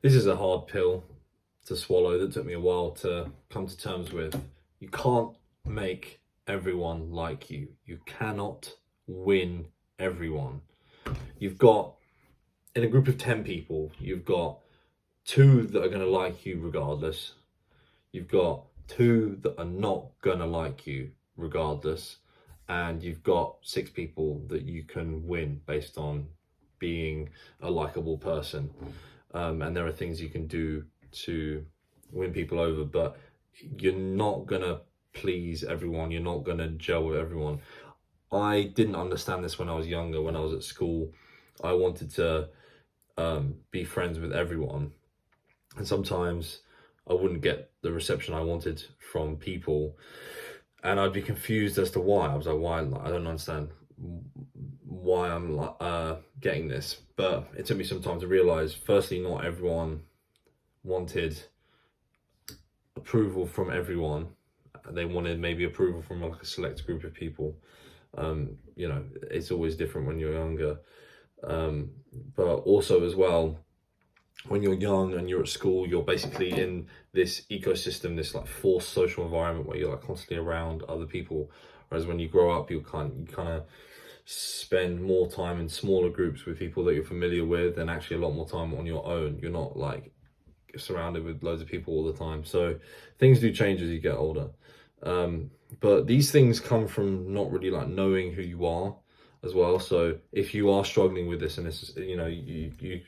This is a hard pill to swallow that took me a while to come to terms with. You can't make everyone like you. You cannot win everyone. You've got, in a group of 10 people, you've got two that are going to like you regardless. You've got two that are not going to like you regardless. And you've got 6 people that you can win based on being a likable person. And there are things you can do to win people over, but you're not gonna please everyone. You're not gonna gel with everyone. I didn't understand this when I was younger. When I was at school, I wanted to be friends with everyone, and sometimes I wouldn't get the reception I wanted from people, and I'd be confused as to why. I was like, why? I don't understand why I'm getting this. But it took me some time to realize, firstly, not everyone wanted approval from everyone. They wanted maybe approval from like a select group of people. It's always different when you're younger. But also as well, when you're young and you're at school, you're basically in this ecosystem, this like forced social environment where you're like constantly around other people. Whereas when you grow up, you kind of spend more time in smaller groups with people that you're familiar with, and actually a lot more time on your own. You're not like surrounded with loads of people all the time. So things do change as you get older. But these things come from not really like knowing who you are as well. So if you are struggling with this, and this is, you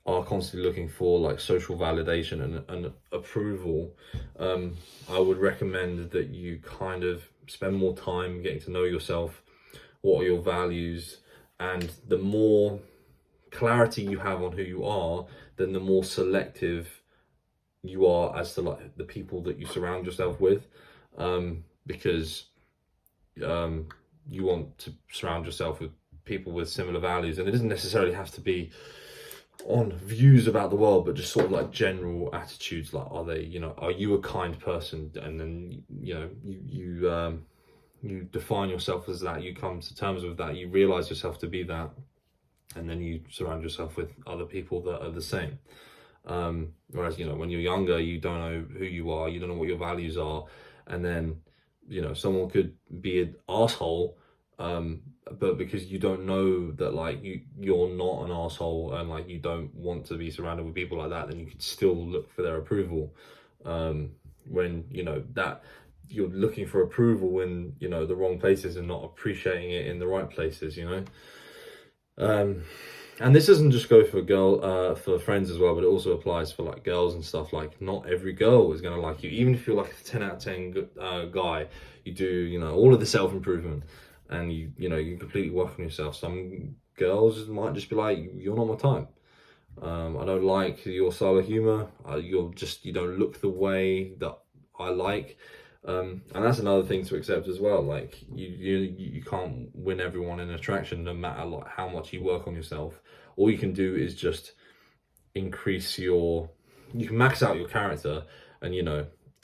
are constantly looking for like social validation and approval, I would recommend that you kind of spend more time getting to know yourself. What are your values? And the more clarity you have on who you are, then the more selective you are as to like the people that you surround yourself with, because you want to surround yourself with people with similar values. And it doesn't necessarily have to be on views about the world, but just sort of like general attitudes. Like, are you a kind person? And then you define yourself as that, you come to terms with that, you realize yourself to be that, and then you surround yourself with other people that are the same. Whereas, when you're younger, you don't know who you are, you don't know what your values are, and then, someone could be an asshole, but because you don't know that, like, you're not an asshole, and like you don't want to be surrounded with people like that, then you could still look for their approval. When that you're looking for approval in the wrong places and not appreciating it in the right places. And this doesn't just go for friends as well, but it also applies for like girls and stuff. Like, not every girl is gonna like you, even if you're like a 10 out of 10 guy. You do all of the self-improvement, and you completely work on yourself. Some girls might just be like, you're not my type. I don't like your style of humor. You don't look the way that I like. And that's another thing to accept as well. Like, you can't win everyone in attraction, no matter like how much you work on yourself. All you can do is just you can max out your character, and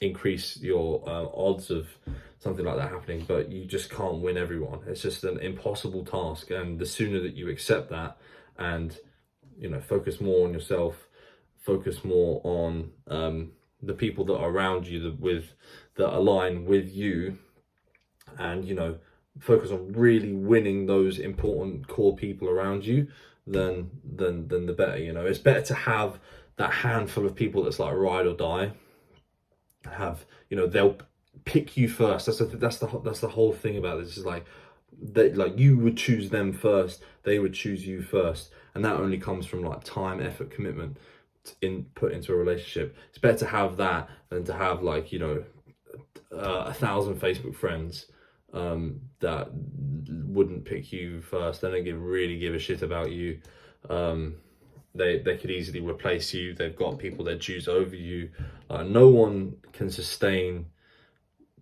increase your odds of something like that happening, but you just can't win everyone. It's just an impossible task. And the sooner that you accept that, and focus more on yourself, focus more on the people that are around you that align with you, and focus on really winning those important core people around you, then the better. It's better to have that handful of people that's like ride or die. They'll pick you first. That's the whole thing about this. Is like, you would choose them first, they would choose you first, and that only comes from like time, effort, commitment put into a relationship. It's better to have that than to have like 1,000 Facebook friends that wouldn't pick you first. They don't really give a shit about you. They could easily replace you. They've got people that choose over you. No one can sustain,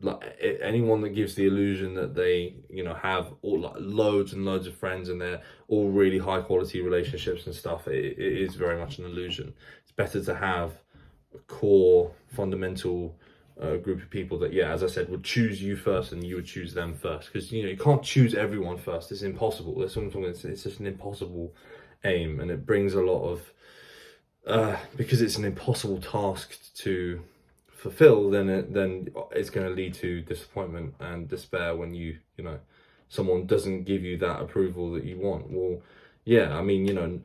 like, anyone that gives the illusion that they have all like loads and loads of friends and they're all really high quality relationships and stuff. It is very much an illusion. It's better to have a core fundamental group of people that, as I said, would choose you first, and you would choose them first, because you can't choose everyone first. It's impossible. That's what I'm talking about. It's just an impossible aim, and it brings a lot of because it's an impossible task to fulfill, then it's going to lead to disappointment and despair when you know, someone doesn't give you that approval that you want. Well, yeah, I mean, you know,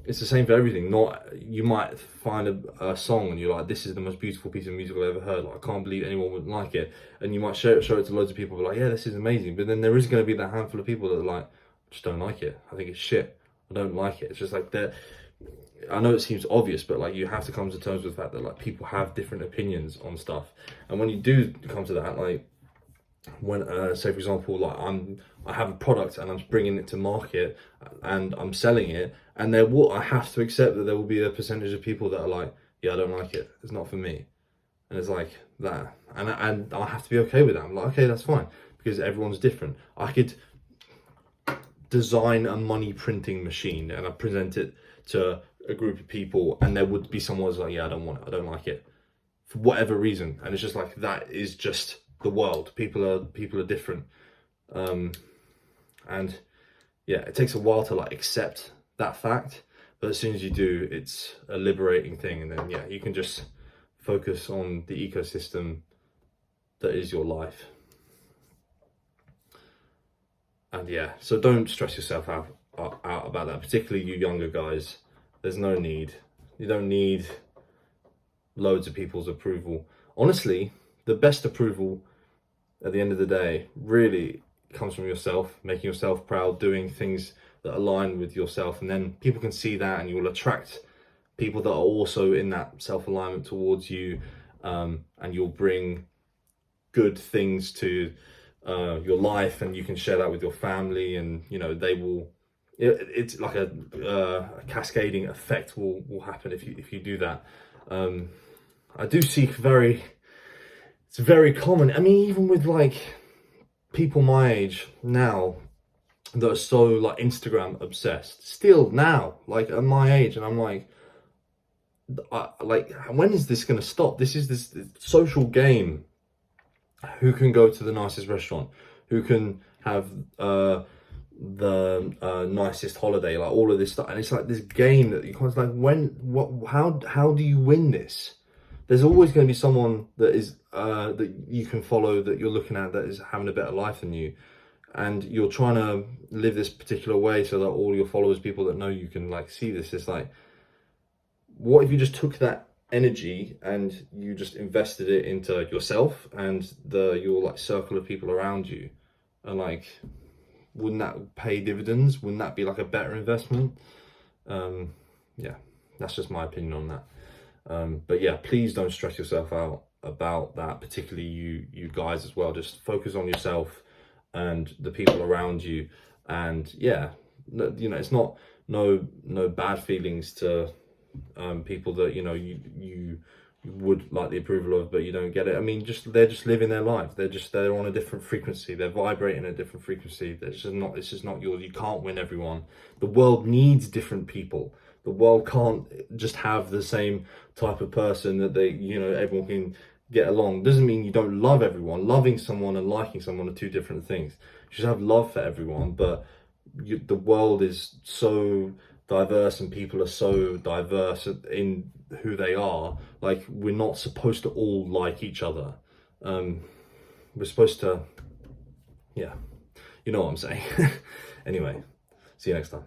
it's the same for everything. Not, you might find a song and you're like, this is the most beautiful piece of music I've ever heard. Like, I can't believe anyone would like it. And you might show it to loads of people, like, yeah, this is amazing. But then there is going to be that handful of people that are like, I just don't like it. I think it's shit. I don't like it. It's just like that. I know it seems obvious, but like, you have to come to terms with the fact that like, people have different opinions on stuff. And when you do come to that, like, when say for example, like, I have a product and I'm bringing it to market and I'm selling it, and I have to accept that there will be a percentage of people that are like, yeah, I don't like it, it's not for me. And it's like that, and I have to be okay with that. I'm like, okay, that's fine, because everyone's different. I could design a money printing machine and I present it to a group of people, and there would be someone who's like, yeah, I don't want it, I don't like it, for whatever reason. And it's just like, that is just the world. People are different. And yeah, it takes a while to like accept that fact, but as soon as you do, it's a liberating thing. And then, yeah, you can just focus on the ecosystem that is your life. And yeah, so don't stress yourself out about that, particularly you younger guys. There's no need. You don't need loads of people's approval. Honestly, the best approval at the end of the day really comes from yourself, making yourself proud, doing things that align with yourself, and then people can see that, and you will attract people that are also in that self-alignment towards you, and you'll bring good things to your life, and you can share that with your family, and you know, they will, it's like a cascading effect will happen if you do that. I do see it's very common. I mean, even with like people my age now that are so like Instagram obsessed, still now, like at my age, and I'm like, when is this going to stop? This is this social game. Who can go to the nicest restaurant? Who can have the nicest holiday? Like, all of this stuff, and it's like this game that you can't, like, how do you win this? There's always going to be someone that is that you can follow, that you're looking at, that is having a better life than you, and you're trying to live this particular way so that all your followers, people that know you, can like see this. It's like, what if you just took that energy and you just invested it into yourself and your like circle of people around you, and like, wouldn't that pay dividends? Wouldn't that be like a better investment? Yeah, that's just my opinion on that. But yeah, please don't stress yourself out about that, particularly you guys as well. Just focus on yourself and the people around you. And yeah, you know, it's not no bad feelings to people that, you know, you would like the approval of, but you don't get it. I mean, they're just living their life. They're on a different frequency. They're vibrating at a different frequency. It's just not yours. You can't win everyone. The world needs different people. The world can't just have the same type of person that everyone can get along. Doesn't mean you don't love everyone. Loving someone and liking someone are two different things. You should have love for everyone, but the world is so diverse and people are so diverse in who they are. Like, we're not supposed to all like each other. We're supposed to, yeah, you know what I'm saying. Anyway, see you next time.